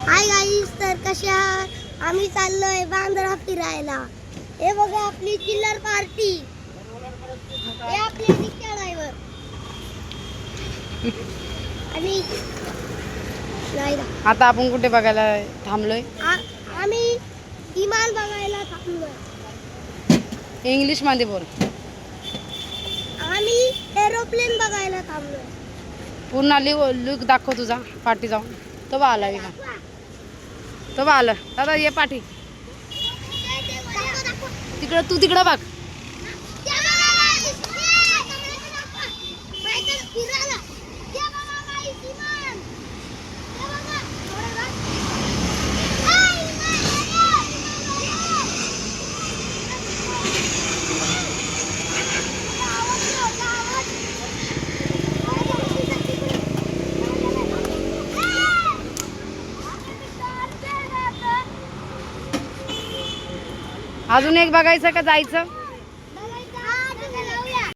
Hi guys, तर कसे आहात? आम्ही चाललोय बांद्रा फिरायला. हे बघा आपली चिल्लर पार्टी. हे आपले रिक्षा ड्रायव्हर आणि नाही ना. आता आपण कुठे बघायला थांबलोय? आम्ही विमान बघायला थांबलोय. इंग्लिश मध्ये बोल. आम्ही एरोप्लेन बघायला थांबलोय. पूर्ण लुक दाखव तुझा पाठी जाऊन. तो बा आला विमान. तो बा आला. दादा ये पाठी. तिकडं तू तिकडं बघ. अजून एक बघायचं का जायचं?